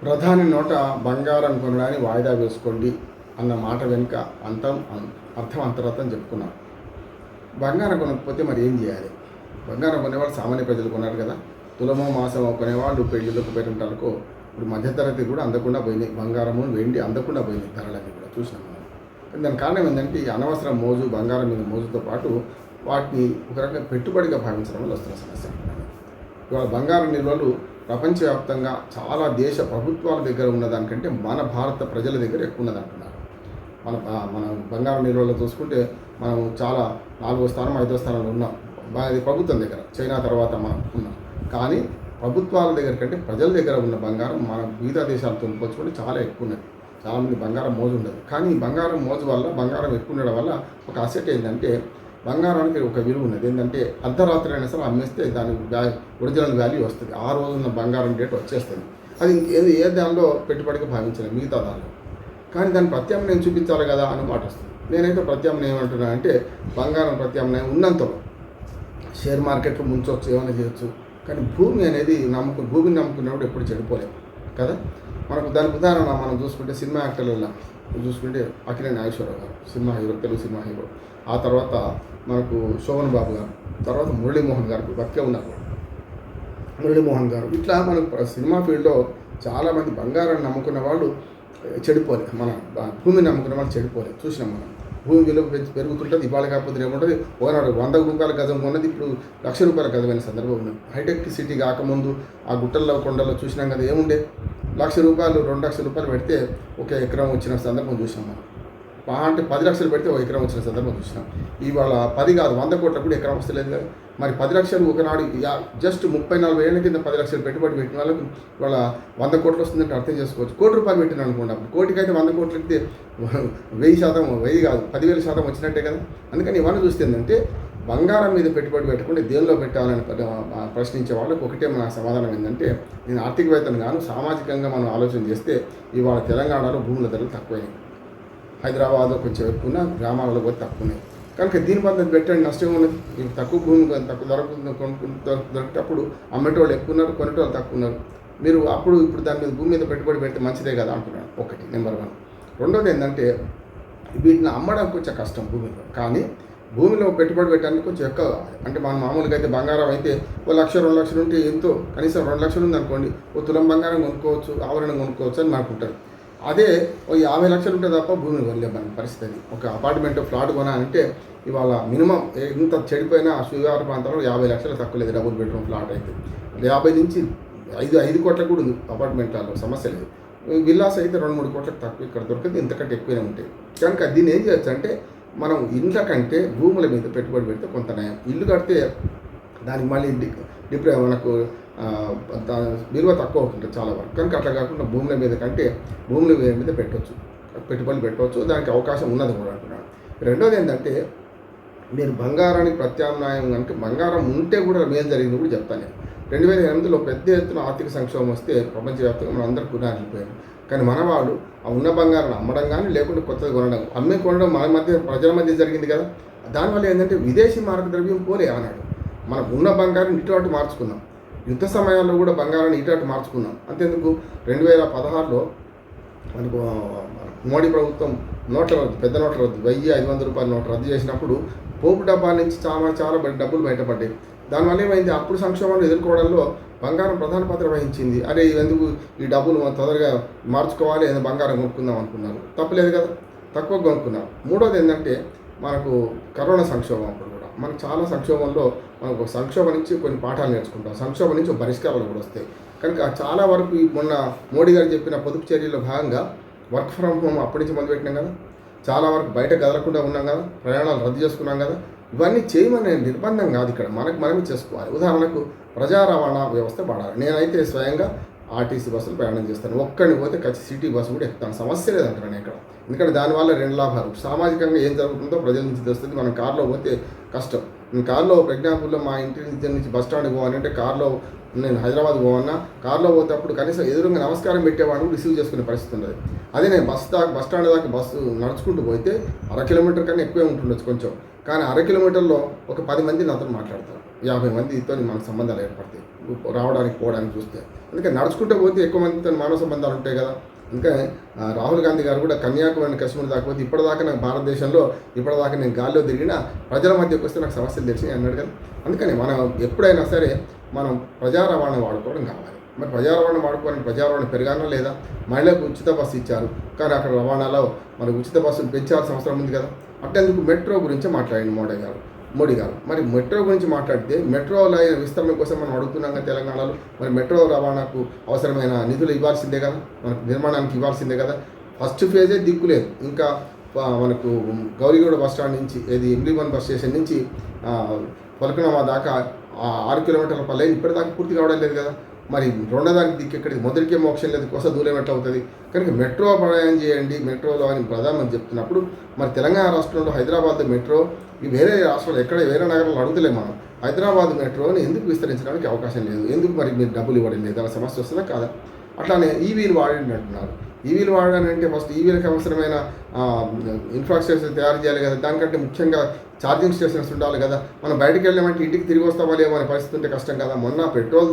ప్రధాని నోట బంగారం కొనడాన్ని వాయిదా వేసుకోండి అన్న మాట వెనుక అర్థం అంతరార్థం చెప్పుకున్నాం. బంగారం కొనకపోతే మరి ఏం చేయాలి? బంగారం కొనేవాళ్ళు సామాన్య ప్రజలు కొన్నారు కదా. తులమో మాసమో కొనేవాళ్ళు పెళ్లిళ్ళకు పేరెంటాలకు ఇప్పుడు మధ్యతరగతి కూడా అందకుండా పోయినాయి. బంగారము వెండి అందకుండా పోయినాయి ధరలన్నీ కూడా చూసినాం మనం. దాని కారణం ఏంటంటే ఈ అనవసర మోజు, బంగారం మీద మోజుతో పాటు వాటిని ఒక రకంగా పెట్టుబడిగా భావించడం వల్ల వస్తున్న సమస్య. ఇవాళ బంగారం నిల్వలు ప్రపంచవ్యాప్తంగా చాలా దేశ ప్రభుత్వాల దగ్గర ఉన్నదానికంటే మన భారత ప్రజల దగ్గర ఎక్కువ ఉన్నదంటున్నారు. మన బంగారం నిల్వలు చూసుకుంటే మనం చాలా 4వ స్థానం 5వ స్థానంలో ఉన్నాం. ఇది ప్రభుత్వం దగ్గర, చైనా తర్వాత మనం ఉన్నాం. కానీ ప్రభుత్వాల దగ్గర కంటే ప్రజల దగ్గర ఉన్న బంగారం మన మిగతా దేశాలతో పోల్చుకుంటే చాలా ఎక్కువ ఉన్నది. చాలామంది బంగారం మోజు ఉండదు. కానీ ఈ బంగారం మోజు వల్ల, బంగారం ఎక్కువ ఉండడం వల్ల ఒక అసెట్ ఏంటంటే బంగారానికి ఒక విలువ ఉన్నది. ఏంటంటే అర్ధరాత్రి అయినా సరే అమ్మేస్తే దాని ఒరిజినల్ వాల్యూ వస్తుంది. ఆ రోజున్న బంగారం రేటు వచ్చేస్తుంది. అది ఏ దానిలో పెట్టుబడికి భావించలేదు మిగతా దానిలో. కానీ దాని ప్రత్యామ్నాయం చూపించాలి కదా అని మాట వస్తుంది. నేనైతే ప్రత్యామ్నాయం ఏమంటున్నా అంటే బంగారం ప్రత్యామ్నాయం ఉన్నంతలో షేర్ మార్కెట్లో ముంచవచ్చు, ఏమైనా చేయొచ్చు. కానీ భూమిని భూమిని నమ్ముకున్నప్పుడు ఎప్పుడు చెడిపోలేదు కదా. మనకు దానికి ఉదాహరణ మనం చూసుకుంటే సినిమా యాక్టర్లలో చూసుకుంటే అఖిలేని నాగేశ్వరరావు గారు cinema hero, Telugu cinema hero. ఆ తర్వాత మనకు శోభన్ బాబు గారు, తర్వాత మురళీమోహన్ గారు బతికే ఉన్నారు. మురళీమోహన్ గారు ఇట్లా మనకు సినిమా ఫీల్డ్లో చాలామంది బంగారాన్ని నమ్ముకున్న వాళ్ళు చెడిపోలేదు. మన భూమిని నమ్ముకున్న వాళ్ళు చెడిపోలేదు. చూసినాం మనం. భూమి విలువ పెరుగుతుంటుంది. ఇవాళ కాకపోతే ఏముంటుంది, ఒకనాడు 100 రూపాయల గజం ఉన్నది ఇప్పుడు ₹1,00,000 గజమైన సందర్భం ఉన్నది. హైటెక్ సిటీ కాకముందు ఆ గుట్టల్లో కొండల్లో చూసినాం కదా. ఏముండే ₹1,00,000 ₹2,00,000 పెడితే ఒక ఎకరం వచ్చిన సందర్భం చూసినాం మనం. అంటే 10 లక్షలు పెడితే ఒక ఎకరం వచ్చిన సందర్భం చూసినాం. ఇవాళ 10 కాదు 100 కోట్లకు కూడా ఎకరం వస్తలేదు కదా. మరి 10 లక్షలు ఒకనాడు జస్ట్ 30-40 ఏళ్ళ కింద 10 లక్షలు పెట్టుబడి పెట్టిన వాళ్ళకి ఇవాళ 100 కోట్లు వస్తుందంటే అర్థం చేసుకోవచ్చు. ₹1,00,00,000 పెట్టిన అనుకోండి. అప్పుడు కోటికైతే 100 కోట్లు ఎక్కితే 1000 కాదు 10,000% వచ్చినట్టే కదా. అందుకని ఇవన్నీ చూస్తే ఏంటంటే బంగారం మీద పెట్టుబడి పెట్టకుండా దేనిలో పెట్టాలని ప్రశ్నించే వాళ్ళకి ఒకటే మన సమాధానం ఏంటంటే, నేను ఆర్థికవేత్తను గాను సామాజికంగా మనం ఆలోచన చేస్తే ఇవాళ తెలంగాణలో భూముల ధరలు తక్కువైనాయి. హైదరాబాద్లో కొంచెం ఎక్కువ, గ్రామాలలో కూడా తక్కువన్నాయి. కనుక దీని పద్ధతి పెట్టండి, నష్టం ఉన్నది. తక్కువ భూమి తక్కువ దొరికేటప్పుడు అమ్మేటోళ్ళు ఎక్కువ ఉన్నారు, కొనేటోళ్ళు తక్కువ ఉన్నారు. మీరు ఇప్పుడు దాని మీద భూమి మీద పెట్టుబడి పెడితే మంచిదే కదా అంటున్నాను. ఒకటి నెంబర్ 1. రెండోది ఏంటంటే వీటిని అమ్మడం కొంచెం కష్టం భూమిలో. కానీ భూమిలో పెట్టుబడి పెట్టడానికి కొంచెం ఎక్కువ కావాలి. అంటే మనం మామూలుగా అయితే బంగారం అయితే ₹1,00,000 2,00,000 ఉంటే ఎంతో కనీసం 2,00,000 ఉందనుకోండి, ఓ తులం బంగారం కొనుక్కోవచ్చు, ఆభరణం కొనుక్కోవచ్చు అని అనుకుంటారు. అదే ఓ 50 లక్షలు ఉంటే తప్ప భూమిని కొనలేము మన పరిస్థితి. ఒక అపార్ట్మెంట్ ఫ్లాట్ కొనాలంటే ఇవాళ మినిమం ఇంత చెడిపోయినా శివారు ప్రాంతంలో 50 లక్షలు తక్కువ లేదు. డబుల్ బెడ్రూమ్ ఫ్లాట్ అయితే 50 నుంచి 5 కోట్లకు కూడా ఉంది అపార్ట్మెంట్లలో, సమస్య లేదు. విల్లాస్ అయితే 2-3 కోట్లకు తక్కువ ఇక్కడ దొరికితే ఇంతకంటే ఎక్కువనే ఉంటాయి. కనుక దీన్ని ఏం చేయొచ్చు అంటే మనం ఇంట్ల కంటే భూముల మీద పెట్టుబడి పెడితే కొంత నయం. ఇల్లు కడితే దానికి మళ్ళీ మనకు విలువ తక్కువ అవుతుంది చాలా వరకు. కనుక అట్లా కాకుండా భూముల మీద కంటే భూముల మీద పెట్టుబడులు పెట్టవచ్చు. దానికి అవకాశం ఉన్నది కూడా అంటున్నాను. రెండోది ఏంటంటే మీరు బంగారానికి ప్రత్యామ్నాయం అంటే బంగారం ఉంటే కూడా మేలు జరిగింది కూడా చెప్తాను. 2008లో పెద్ద ఎత్తున ఆర్థిక సంక్షోభం వస్తే ప్రపంచవ్యాప్తంగా మనం అందరూ కునారిపోయారు. కానీ మన వాళ్ళు ఆ ఉన్న బంగారాన్ని అమ్మడం కానీ లేకుంటే కొత్తది కొనడం మన మధ్య ప్రజల మధ్య జరిగింది కదా. దానివల్ల ఏంటంటే విదేశీ మార్గద్రవ్యం పోలే ఆనాడు. మనం ఉన్న బంగారం ఇటు అటు మార్చుకున్నాం. యుద్ధ సమయాల్లో కూడా బంగారాన్ని ఇటు అటు మార్చుకున్నాం. అంతేందుకు 2016లో మనకు మోడీ ప్రభుత్వం నోట్ల రద్దు, పెద్ద నోట్ల రద్దు, ₹1,500 నోట్లు రద్దు చేసినప్పుడు పోపు డబ్బా నుంచి చాలా డబ్బులు బయటపడ్డాయి. దానివల్ల ఏమైంది, అప్పుడు సంక్షోభాన్ని ఎదుర్కోవడంలో బంగారం ప్రధాన పాత్ర వహించింది. అరే ఎందుకు ఈ డబ్బులు తొందరగా మార్చుకోవాలి, ఏదో బంగారం కొనుక్కుందాం అనుకున్నారు. తప్పలేదు కదా, తక్కువ కొనుక్కున్నారు. మూడోది ఏంటంటే మనకు కరోనా సంక్షోభం అప్పుడు కూడా మనకు చాలా సంక్షోభంలో మనకు సంక్షోభం నుంచి కొన్ని పాఠాలు నేర్చుకుంటాం. సంక్షోభం నుంచి పరిష్కారాలు కూడా వస్తాయి. కనుక చాలా వరకు మొన్న మోడీ గారు చెప్పిన పొదుపు చర్యల్లో భాగంగా వర్క్ ఫ్రమ్ హోమ్ అప్పటి నుంచి మొదలుపెట్టినాం కదా. చాలా వరకు బయట కదలకుండా ఉన్నాం కదా, ప్రయాణాలు రద్దు చేసుకున్నాం కదా. ఇవన్నీ చేయమనే నిర్బంధం కాదు, ఇక్కడ మనమే చేసుకోవాలి. ఉదాహరణకు ప్రజా రవాణా వ్యవస్థ వాడాలి. నేనైతే స్వయంగా ఆర్టీసీ బస్సులు ప్రయాణం చేస్తాను. ఒక్కడిని పోతే సిటీ బస్సు కూడా ఎక్కుతాను, సమస్య లేదంటాను ఇక్కడ. ఎందుకంటే దానివల్ల రెండు లాభాలు. సామాజికంగా ఏం జరుగుతుందో ప్రజల నుంచి తెలుస్తుంది. మనం కారులో పోతే కష్టం. నేను కారులో ప్రజ్ఞాపూర్లో మా ఇంటి నుంచి బస్ స్టాండ్కి పోవాలంటే కారులో నేను హైదరాబాద్ పోవన్నా కారులో పోతేప్పుడు కనీసం ఎదురుగా నమస్కారం పెట్టేవాడు రిసీవ్ చేసుకునే పరిస్థితి ఉండదు. అదే నేను బస్ స్టాండ్ దాకా బస్సు నడుచుకుంటూ పోతే 1/2 కిలోమీటర్ కన్నా ఎక్కువే ఉంటుండొచ్చు కొంచెం. కానీ 1/2 కిలోమీటర్లో ఒక 10 మంది నాతో మాట్లాడతారు, 50 మందితో మనకు సంబంధాలు ఏర్పడతాయి రావడానికి పోవడానికి చూస్తే. అందుకని నడుచుకుంటూ పోతే ఎక్కువ మందితో మానవ సంబంధాలు ఉంటాయి కదా. ఇంకా రాహుల్ గాంధీ గారు కూడా కన్యాకుమారి కాశ్మీర్ దాకా పోతే ఇప్పటిదాకా నాకు భారతదేశంలో ఇప్పటిదాకా నేను గాల్లో తిరిగినా ప్రజల మధ్యకి వస్తే నాకు సమస్యలు తెలిసి అన్నాడు కదా. అందుకని మనం ఎప్పుడైనా సరే మనం ప్రజా రవాణా వాడుకోవడం కావాలి. మరి ప్రజా రవాణా వాడుకోవాలని ప్రజా రవాణా పెరగానో లేదా? మహిళలకు ఉచిత బస్సు ఇచ్చారు, కానీ అక్కడ రవాణాలో మనకు ఉచిత బస్సులు పెంచాల్సిన అవసరం ఉంది కదా. అట్టేందుకు మెట్రో గురించి మాట్లాడింది మోడీ గారు. మరి మెట్రో గురించి మాట్లాడితే మెట్రో లైన్ విస్తరణ కోసం మనం అడుగుతున్నాం కదా తెలంగాణలో. మరి మెట్రో రవాణాకు అవసరమైన నిధులు ఇవ్వాల్సిందే కదా, మనకు నిర్మాణానికి ఇవ్వాల్సిందే కదా. ఫస్ట్ ఫేజే దిక్కులేదు. ఇంకా మనకు గౌరీగూడ బస్ స్టాండ్ నుంచి MD1 బస్ స్టేషన్ నుంచి పలకనమా దాకా 6 కిలోమీటర్ల పల్లె ఇప్పటిదాకా పూర్తి కావడం లేదు కదా. మరి రెండో దానికి దిక్కు ఎక్కడికి, మొదటికే మోక్షం లేదు, కొస దూరం ఎట్లా అవుతుంది? కనుక మెట్రో ప్రయాణం చేయండి మెట్రోలో అని ప్రధానమంత్రి చెప్తున్నప్పుడు మరి తెలంగాణ రాష్ట్రంలో హైదరాబాద్ మెట్రో వేరే రాష్ట్రాలు ఎక్కడ వేరే నగరాలు అడుగుతలేము మనం. హైదరాబాద్ మెట్రోని ఎందుకు విస్తరించడానికి అవకాశం లేదు? ఎందుకు మరి మీరు డబ్బులు ఇవ్వడం లేదు? అలా సమస్య వస్తుందా కాదా? అట్లానే ఈవీలు వాడండి అంటున్నారు. ఈవీలు వాడాలంటే ఫస్ట్ ఈవీలకు అవసరమైన ఇన్ఫ్రాస్ట్రక్చర్ తయారు చేయాలి కదా. దానికంటే ముఖ్యంగా ఛార్జింగ్ స్టేషన్స్ ఉండాలి కదా. మనం బయటకు వెళ్ళామంటే ఇంటికి తిరిగి వస్తామా లేవో అనే పరిస్థితి ఉంటే కష్టం కదా. మొన్న పెట్రోల్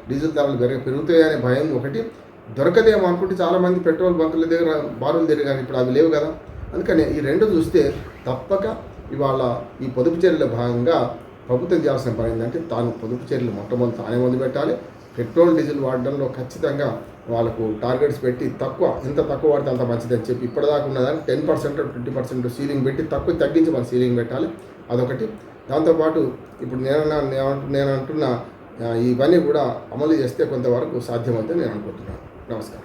డీజిల్ ధరలు పెరుగుతాయనే భయం ఒకటి, దొరకదేమో అనుకుంటే చాలామంది పెట్రోల్ బంకుల దగ్గర బారులు తిరిగారు, ఇప్పుడు అవి లేవు కదా. అందుకని ఈ రెండు చూస్తే తప్పక ఇవాళ ఈ పొదుపు చర్యల భాగంగా ప్రభుత్వం చేయాల్సిన పని ఏంటంటే తాను పొదుపు చర్యలు మొట్టమొదటి తానే మొదలుపెట్టాలి. పెట్రోల్ డీజిల్ వాడడంలో ఖచ్చితంగా వాళ్ళకు టార్గెట్స్ పెట్టి ఎంత తక్కువ వాడితే అంత మంచిదని చెప్పి ఇప్పటిదాకా ఉన్నదాన్ని 10% 20% సీలింగ్ పెట్టి తగ్గించి మన సీలింగ్ పెట్టాలి. అదొకటి. దాంతోపాటు ఇప్పుడు నేను అంటున్న ఇవన్నీ కూడా అమలు చేస్తే కొంతవరకు సాధ్యమవుతుందని నేను అనుకుంటున్నాను. నమస్కారం.